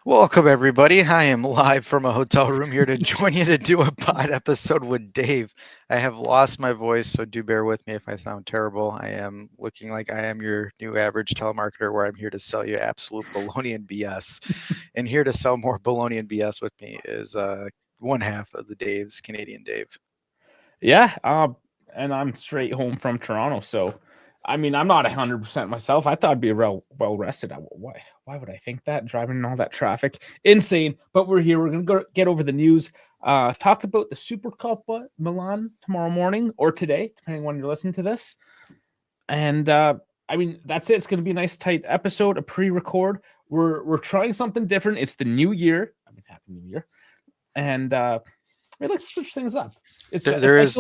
Welcome, everybody. I am live from a hotel room here to join you to do a pod episode with Dave. I have lost my voice, so do bear with me if I sound terrible. I am looking like I am your new average telemarketer where I'm here to sell you absolute baloney and BS. And here to sell more baloney and BS with me is one half of the Dave's, Canadian Dave. Yeah, and I'm straight home from Toronto, so I mean, I'm not 100% myself. I thought I'd be well rested. Why would I think that? Driving in all that traffic, insane. But we're here. We're gonna get over the news. Talk about the Supercoppa Milan tomorrow morning or today, depending on when you're listening to this. And I mean, that's it. It's gonna be a nice tight episode, a pre-record. We're trying something different. It's the new year. I mean, happy New Year. And we'd like to switch things up. There is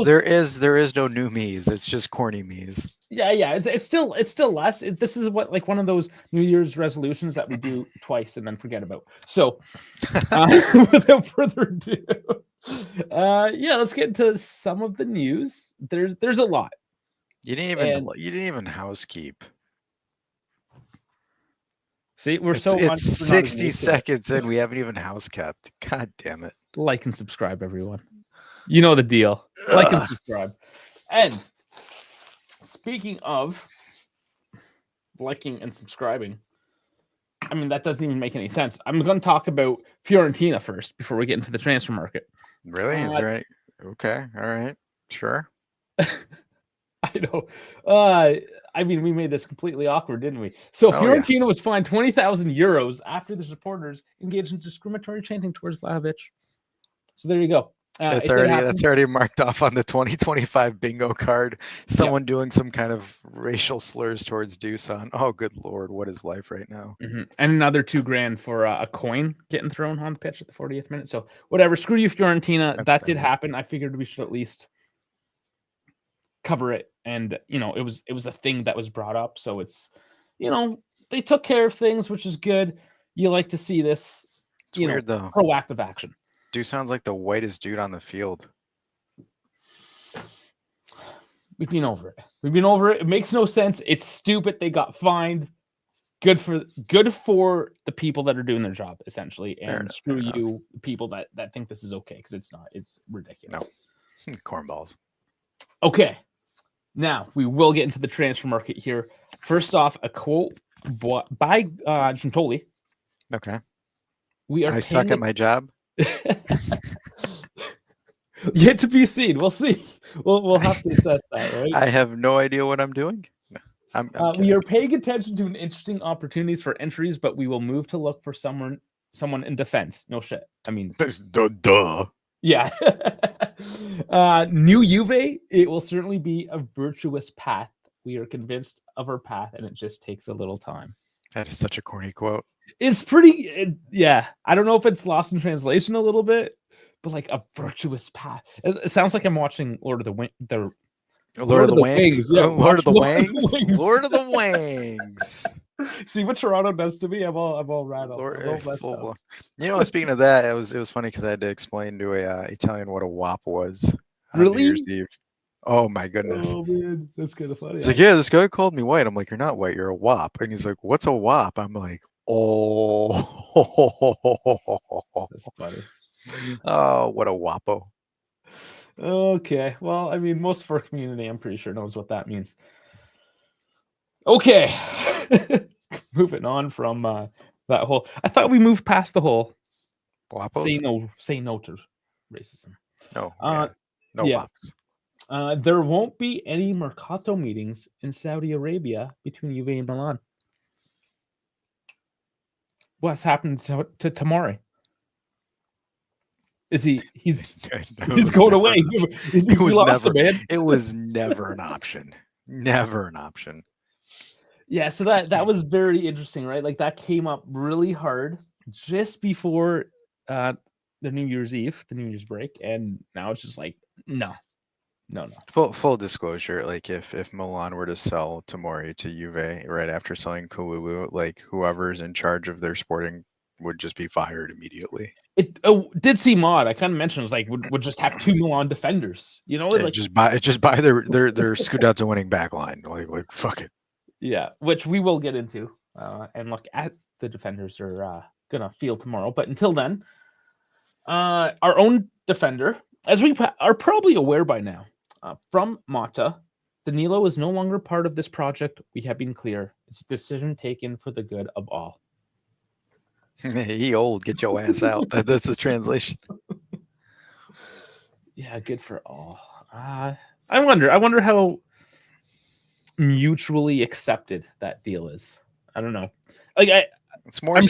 no new me's. It's just corny me's. Yeah. It's still less. This is what one of those New Year's resolutions that we do twice and then forget about. So, without further ado, let's get into some of the news. There's a lot. You didn't even housekeep. See, it's 60 seconds in. We haven't even house kept. God damn it! Like and subscribe, everyone. You know the deal. Like and subscribe. And speaking of liking and subscribing, I mean, that doesn't even make any sense. I'm going to talk about Fiorentina first before we get into the transfer market. Really? Is there any... Okay. All right. Sure. I know. I mean, we made this completely awkward, didn't we? So Fiorentina was fined 20,000 euros after the supporters engaged in discriminatory chanting towards Vlahovic. So there you go. That's already marked off on the 2025 bingo card. Someone doing some kind of racial slurs towards Dusan. Oh, good Lord. What is life right now? Mm-hmm. And another $2,000 for a coin getting thrown on the pitch at the 40th minute. So whatever. Screw you, Fiorentina. That did happen. I figured we should at least cover it. And, it was a thing that was brought up. So it's, they took care of things, which is good. You like to see this, it's weird, though. Proactive action. Dude sounds like the whitest dude on the field. We've been over it. It makes no sense. It's stupid. They got fined. Good for the people that are doing their job, essentially. And screw you, people that think this is okay, because it's not. It's ridiculous. No. Cornballs. Okay. Now, we will get into the transfer market here. First off, a quote by Gintoli. Okay. I suck at my job. Yet to be seen. We'll see. We'll have to assess that, right? I have no idea what I'm doing. I'm we are paying attention to interesting opportunities for entries, but we will move to look for someone in defense. No shit. I mean, duh. Yeah. New Juve, it will certainly be a virtuous path. We are convinced of our path, and it just takes a little time. That is such a corny quote. It's pretty, yeah. I don't know if it's lost in translation a little bit, but like a virtuous path. It sounds like I'm watching Lord of the Wings. Lord of the Wings. Yeah, Lord of the Wings. Lord of the Wings. See what Toronto does to me. I'm all rattled. Speaking of that, it was funny because I had to explain to a Italian what a WAP was. Really? New Year's Eve. Oh my goodness. Oh man, that's kind of funny. He's like, yeah, this guy called me white. I'm like, you're not white, you're a WAP. And he's like, what's a WAP? I'm like, oh. That's funny. Oh, what a WAPO. Okay. Well, I mean, most of our community, I'm pretty sure, knows what that means. Okay. Moving on from that whole. I thought we moved past the whole. WAPOs? Say no to racism. No. No WAPs. There won't be any Mercato meetings in Saudi Arabia between Juve and Milan. What's happened to Tamari? Is he's going away? It was never an option. Never an option. Yeah, so that was very interesting, right? Like that came up really hard just before the New Year's Eve, the New Year's break, and now it's just like no. Full disclosure, like if Milan were to sell Tomori to Juve right after selling Kalulu, like whoever's in charge of their sporting would just be fired immediately. It did seem odd. I kind of mentioned it was like would just have two Milan defenders, like just buy their Scudetto winning back line. Like fuck it. Yeah, which we will get into and look at the defenders are gonna feel tomorrow. But until then, our own defender, as we are probably aware by now, from Mata, Danilo is no longer part of this project. We have been clear. It's a decision taken for the good of all. He old, get your ass out. That's the translation. Yeah, good for all. I wonder how mutually accepted that deal is. I don't know. Like It's more I'm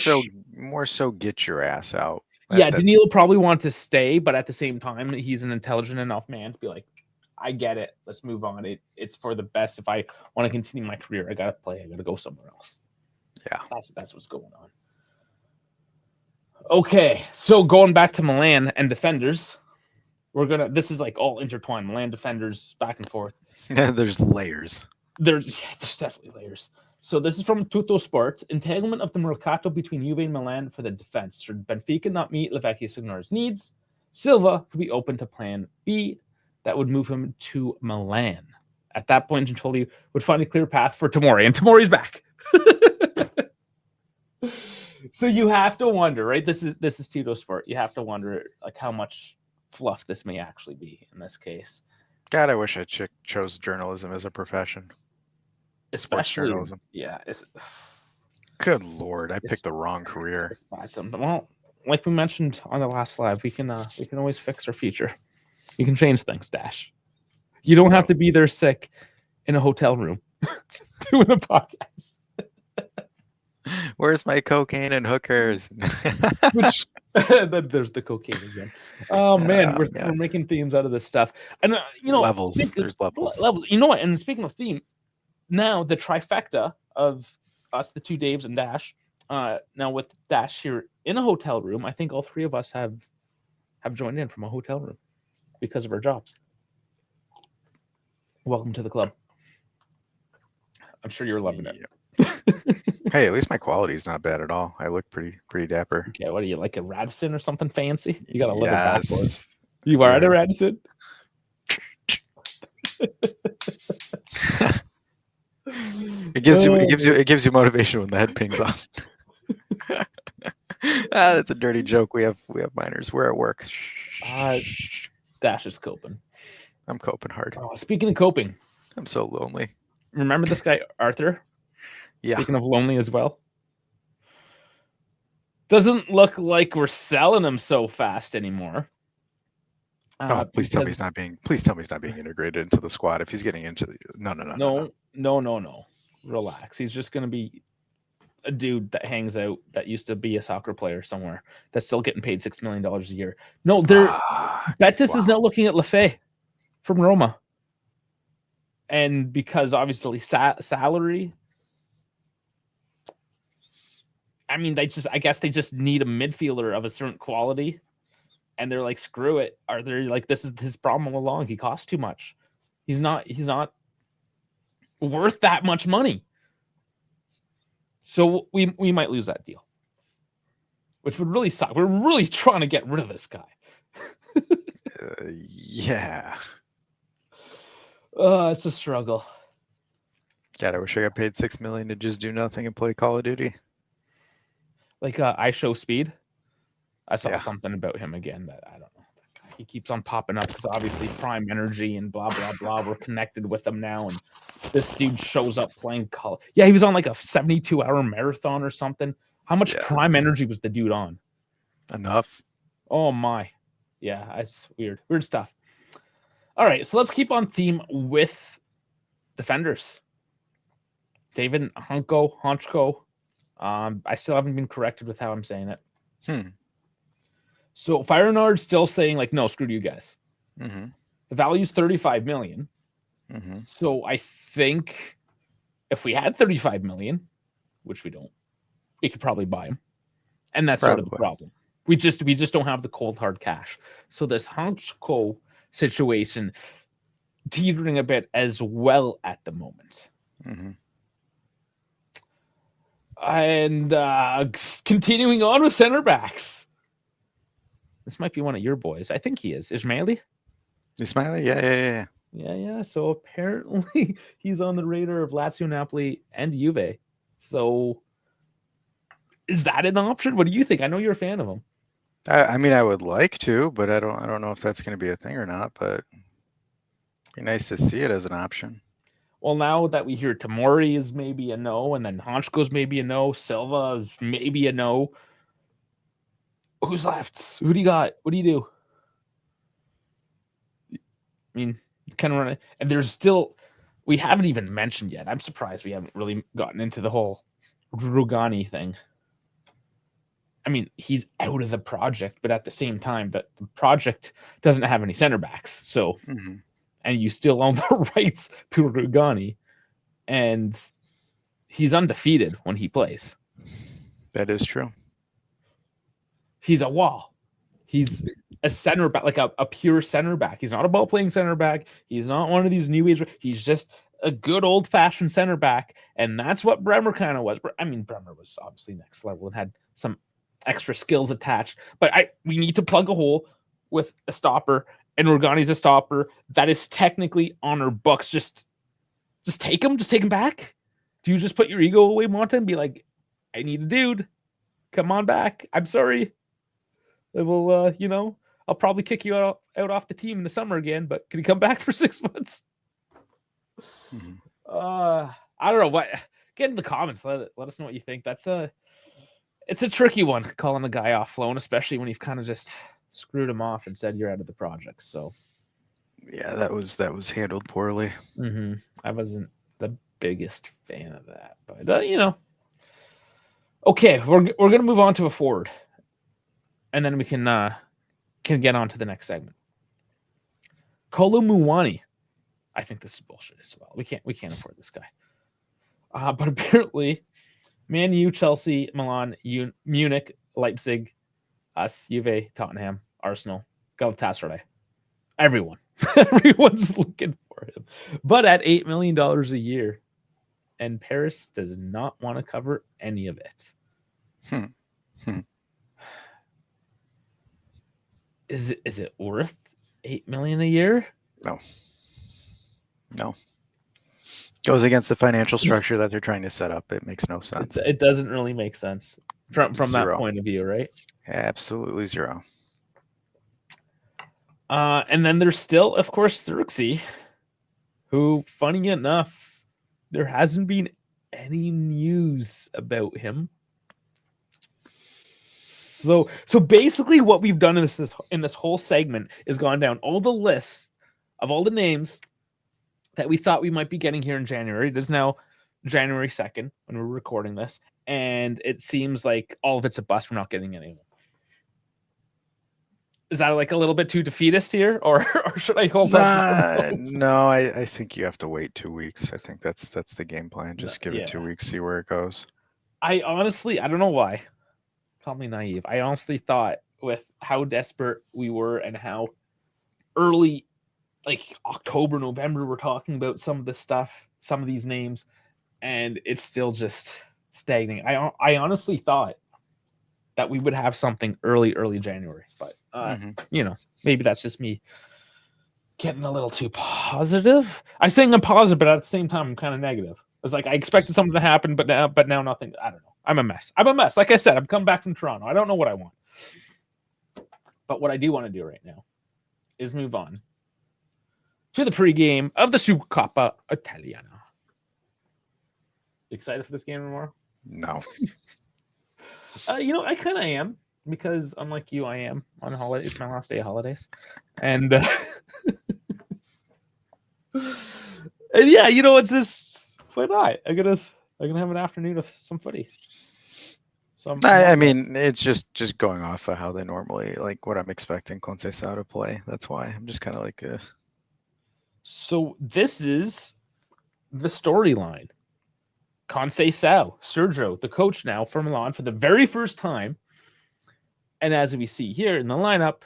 so get your ass out. Yeah, Danilo probably wanted to stay, but at the same time, he's an intelligent enough man to be like, I get it. Let's move on. It's for the best. If I want to continue my career, I gotta play. I gotta go somewhere else. Yeah, that's what's going on. Okay, so going back to Milan and defenders, this is like all intertwined. Milan defenders back and forth. There's layers. There's definitely layers. So this is from Tutto Sport. Entanglement of the Mercato between Juve and Milan for the defense. Should Benfica not meet Lavecchia Signore's needs, Silva could be open to plan B. That would move him to Milan. At that point, Gentoli would find a clear path for Tomori, and Tomori's back. So you have to wonder, right? This is Tutto Sport. You have to wonder like how much fluff this may actually be in this case. God, I wish I chose journalism as a profession. Especially, journalism. Yeah. Good Lord, I picked the wrong career. Well, like we mentioned on the last live, we can always fix our future. You can change things, Dash. You don't have to be there sick in a hotel room doing a podcast. Where's my cocaine and hookers? Which then there's the cocaine again. Oh man, we're making themes out of this stuff, and levels. There's levels. Levels. You know what? And speaking of theme, now the trifecta of us, the two Daves and Dash. Now with Dash here in a hotel room, I think all three of us have joined in from a hotel room because of our jobs. Welcome to the club. I'm sure you're loving it. Hey, at least my quality is not bad at all. I look pretty dapper. Okay, what are you, like a Radisson or something fancy? You got a leather backboard. Yes. You are at a Radisson? It gives you motivation when the head pings off. That's a dirty joke. We have minors. We're at work. Dash is coping. I'm coping hard. Oh, speaking of coping, I'm so lonely. Remember this guy Arthur? Yeah. Speaking of lonely as well. Doesn't look like we're selling him so fast anymore. Please tell me he's not being integrated into the squad. If he's getting into no. Relax. He's just gonna be a dude that hangs out that used to be a soccer player somewhere that's still getting paid $6 million a year. No, Betis is now looking at Lefebvre from Roma, and because obviously salary. I mean, I guess they just need a midfielder of a certain quality, and they're like, screw it. Are they like, this is his problem all along? He costs too much. He's not worth that much money. So we might lose that deal, which would really suck. We're really trying to get rid of this guy. Yeah. It's a struggle. God, I wish I got paid $6 million to just do nothing and play Call of Duty. Like I Show Speed. I saw something about him again that I don't know. He keeps on popping up because obviously Prime Energy and blah blah blah. We're connected with him now, and this dude shows up playing Call. Yeah, he was on like a 72-hour marathon or something. How much Prime Energy was the dude on? Enough. Oh my, yeah, it's weird stuff. All right, so let's keep on theme with defenders. David Honchko. I still haven't been corrected with how I'm saying it. So Feyenoord's still saying like, no, screw you guys. Mm-hmm. The value's $35 million. Mm-hmm. So I think if we had $35 million, which we don't, we could probably buy him, and that's sort of the problem. We just don't have the cold hard cash. So this Honchko situation teetering a bit as well at the moment. Mm-hmm. And continuing on with center backs. This might be one of your boys. I think he is. Ismaili? Yeah. Yeah. So apparently he's on the radar of Lazio, Napoli, and Juve. So Is that an option? What do you think? I know you're a fan of him. I mean, I would like to, but I don't know if that's going to be a thing or not. But it'd be nice to see it as an option. Well, now that we hear Tamori is maybe a no, and then Honchko's maybe a no, Silva is maybe a no. Who's left? Who do you got? What do you do? I mean, you kind of run it, and there's still we haven't even mentioned yet. I'm surprised we haven't really gotten into the whole Rugani thing. I mean, he's out of the project, but at the same time, the project doesn't have any center backs. So, and you still own the rights to Rugani, and he's undefeated when he plays. That is true. He's a wall. He's a center back, like a pure center back. He's not a ball playing center back. He's not one of these new age. He's just a good old fashioned center back, and that's what Bremer kind of was. I mean, Bremer was obviously next level and had some extra skills attached, but we need to plug a hole with a stopper, and Rugani's a stopper that is technically on our books. Just take him back. Do you just put your ego away, Monta, and be like, I need a dude, come on back, I'm sorry, I will I'll probably kick you out off the team in the summer again, but can you come back for 6 months? I don't know. What, get in the comments, let us know what you think. It's a tricky one, calling the guy off loan, especially when you've kind of just screwed him off and said you're out of the project. So, yeah, that was handled poorly. I wasn't the biggest fan of that, but okay, we're gonna move on to a forward, and then we can get on to the next segment. Kolo Muani, I think this is bullshit as well. We can't afford this guy, but apparently. Man U, Chelsea, Milan, Munich, Leipzig, us, Juve, Tottenham, Arsenal, Galatasaray. Everyone's looking for him. But at $8 million a year, and Paris does not want to cover any of it. Is it worth $8 million a year? No. Goes against the financial structure that they're trying to set up. It makes no sense. It doesn't really make sense from that point of view, right? Absolutely zero. And then there's still, of course, Xerxes, who, funny enough, there hasn't been any news about him. So basically, what we've done in this whole segment is gone down all the lists of all the names that we thought we might be getting here in January. It is now January 2nd when we're recording this, and it seems like all of it's a bust. We're not getting anyone. Is that like a little bit too defeatist here, or should I hold up? No, I think you have to wait 2 weeks. I think that's the game plan. Just give it 2 weeks, see where it goes. I don't know why. Call me naive. I honestly thought with how desperate we were and how early, like October, November, we're talking about some of this stuff, some of these names, and it's still just stagnating. I honestly thought that we would have something early January, but maybe that's just me getting a little too positive. I'm saying I'm positive, but at the same time, I'm kind of negative. It's like I expected something to happen, but now nothing. I don't know. I'm a mess. Like I said, I'm coming back from Toronto. I don't know what I want, but what I do want to do right now is move on to the pregame of the Supercoppa Italiana. Excited for this game tomorrow? No. I kind of am, because unlike you, I am on holiday. It's my last day of holidays, and yeah, it's just why not? I'm gonna have an afternoon of some footy. I mean, it's just going off of how they normally, like what I'm expecting Conceição to play. That's why I'm just kind of like. So this is the storyline. Conceição, Sergio, the coach now for Milan for the very first time. And as we see here in the lineup,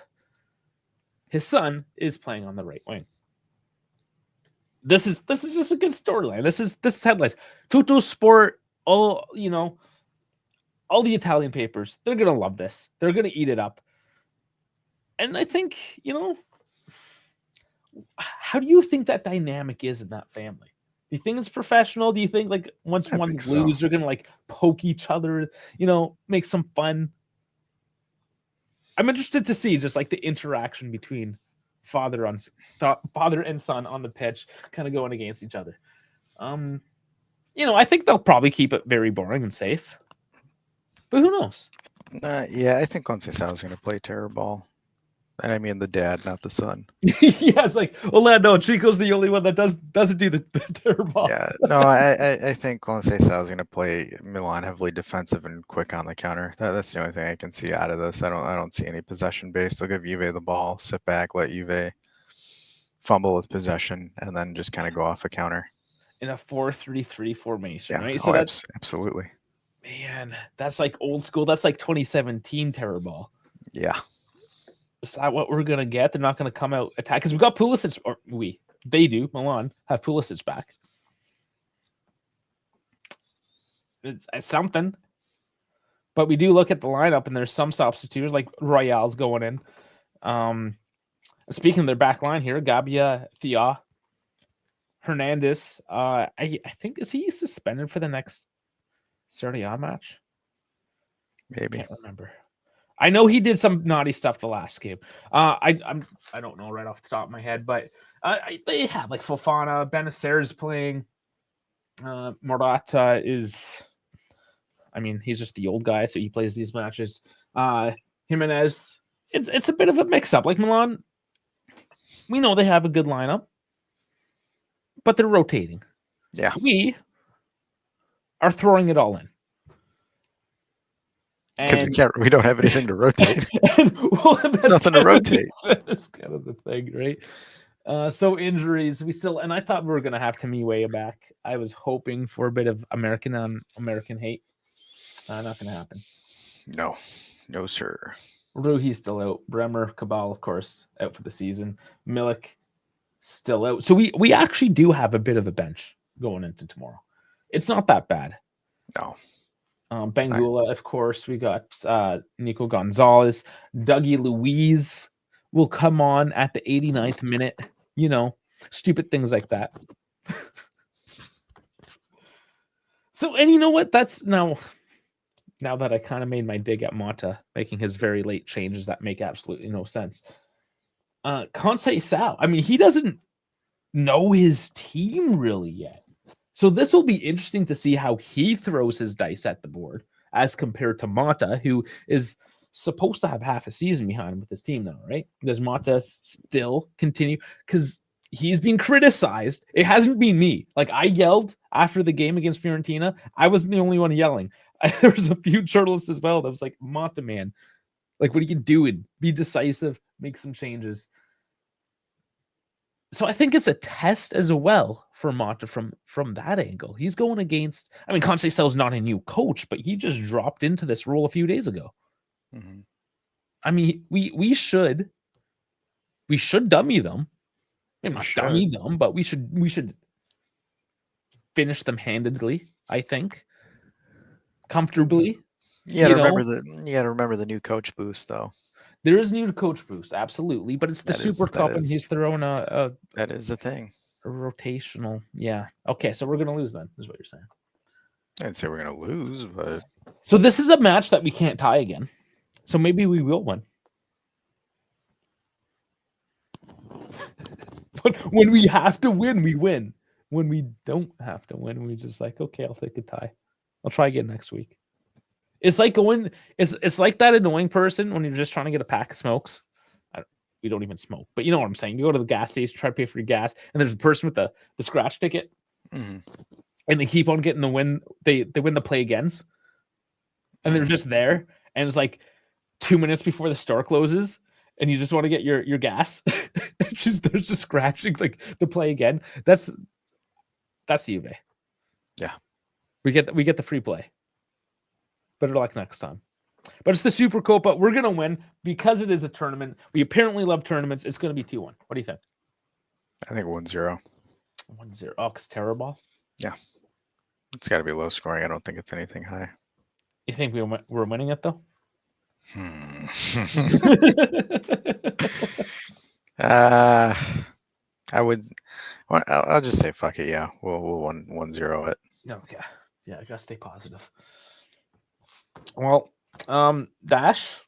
his son is playing on the right wing. This is just a good storyline. This is headlines. Tutto Sport, all the Italian papers, they're gonna love this. They're gonna eat it up. And I think, how do you think that dynamic is in that family? Do you think it's professional? Do you think like once I one think so. lose, they're gonna like poke each other, make some fun? I'm interested to see just like the interaction between father and son on the pitch, kind of going against each other. I think they'll probably keep it very boring and safe, but who knows? Yeah, I think Conceição is going to play terror ball. And I mean the dad, not the son. Yeah, it's like, no, Chico's the only one that doesn't do the terror ball. Yeah, no, I think Conceição is going to play Milan heavily defensive and quick on the counter. That's the only thing I can see out of this. I don't see any possession based. They'll give Juve the ball, sit back, let Juve fumble with possession, and then just kind of go off a counter. In a 4-3-3 formation, Yeah. right? So that's absolutely. Man, that's like old school. That's like 2017 terror ball. Yeah. Is that what we're gonna get? They're not gonna come out attack because we got Pulisic, or they do. Milan have Pulisic back. It's something, but we do look at the lineup and there's some substitutes like Royale's going in. Speaking of their back line here, Gabia, Thea, Hernandez. I think, is he suspended for the next Serie A match? Maybe. I can't remember. I know he did some naughty stuff the last game. I don't know right off the top of my head, but they have like Fofana, Benacer's playing. Morata is, he's just the old guy, so he plays these matches. Jimenez, it's a bit of a mix-up. Like Milan, we know they have a good lineup, but they're rotating. Yeah. We are throwing it all in. Because we don't have anything to rotate. There's nothing to rotate. That's kind of the thing, right? So injuries, and I thought we were gonna have Tamiwe back. I was hoping for a bit of American on American hate. Not gonna happen. No, sir. Ruhi's still out. Bremer, Cabal, of course, out for the season. Milik still out. So we actually do have a bit of a bench going into tomorrow. It's not that bad. No. Bangula, of course. We got Nico Gonzalez. Dougie Luiz will come on at the 89th minute. Stupid things like that. So, and you know what? That's now that I kind of made my dig at Mata, making his very late changes that make absolutely no sense. Conceição, he doesn't know his team really yet. So this will be interesting to see how he throws his dice at the board as compared to Mata, who is supposed to have half a season behind him with his team now, right? Does Mata still continue? Because he's been criticized. It hasn't been me. Like, I yelled after the game against Fiorentina. I wasn't the only one yelling. There was a few journalists as well that was like, Mata, man, like, what are you doing? Be decisive. Make some changes. So I think it's a test as well for Mata from that angle. He's going against, Conceição's not a new coach, but he just dropped into this role a few days ago. Mm-hmm. We should dummy them. Not dummy them, but we should finish them handedly, I think. Comfortably. You gotta remember the new coach boost though. There is new coach boost, absolutely, but it's the Supercoppa, and he's throwing a that is the thing. A rotational, yeah. Okay, so we're gonna lose then, is what you're saying. I'd say we're gonna lose, but so this is a match that we can't tie again. So maybe we will win. But when we have to win, we win. When we don't have to win, we just like, okay, I'll take a tie. I'll try again next week. It's like it's like that annoying person when you're just trying to get a pack of smokes. We don't even smoke, but you know what I'm saying. You go to the gas station, try to pay for your gas, and there's a person with the scratch ticket, and they keep on getting the win. They win the play agains, and they're just there, and it's like 2 minutes before the store closes, and you just want to get your gas. They're just scratching like the play again. That's Juve. Yeah, we get the free play. Better luck next time. But it's the Supercoppa. We're going to win because it is a tournament. We apparently love tournaments. It's going to be 2-1. What do you think? I think 1-0. 1-0. Oh, it's terrible. Yeah. It's got to be low scoring. I don't think it's anything high. You think we're winning it, though? I Well, I'll just say fuck it. Yeah, we'll 1-0 it. Okay. Yeah, I gotta stay positive. Well, Dash,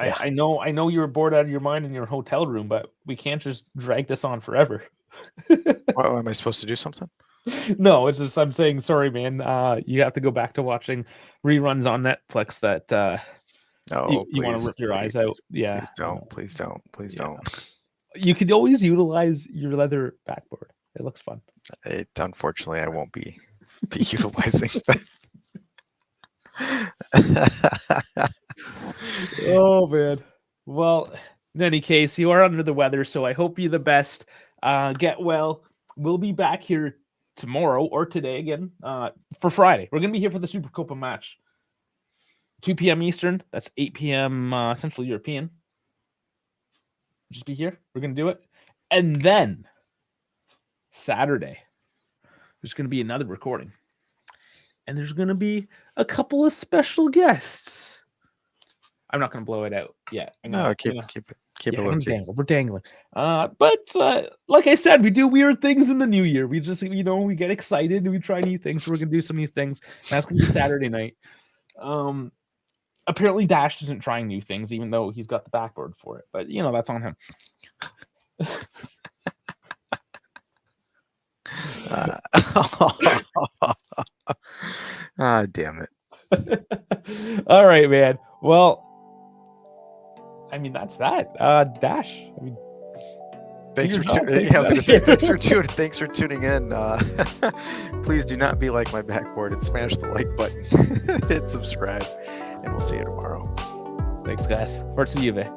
Yeah. I know you were bored out of your mind in your hotel room, but we can't just drag this on forever. What, am I supposed to do something? No, it's just I'm saying sorry, man. You have to go back to watching reruns on Netflix that No, you want to rip your eyes out. Yeah. Please don't. Please don't. Please Yeah. don't. You could always utilize your leather backboard. It looks fun. It, unfortunately, I won't be utilizing. Oh man. Well, in any case, you are under the weather, so I hope you the best. Get well. We'll be back here tomorrow or today again for Friday. We're gonna be here for the Supercoppa match. 2 p.m. Eastern. That's 8 p.m. Central European. Just be here. We're gonna do it, and then Saturday, there's gonna be another recording, and there's gonna be a couple of special guests. I'm not going to blow it out yet. No, keep it low key. We're dangling. But like I said, we do weird things in the new year. We just, we get excited and we try new things. So we're going to do some new things. And that's going to be Saturday night. Apparently Dash isn't trying new things, even though he's got the backboard for it. But, that's on him. Damn it. All right, man. Well, I mean, that's that. Dash. I mean, thanks for I was gonna say thanks for tuning in. Please do not be like my backboard and smash the like button, hit subscribe, and we'll see you tomorrow. Thanks, guys. Forza Juve.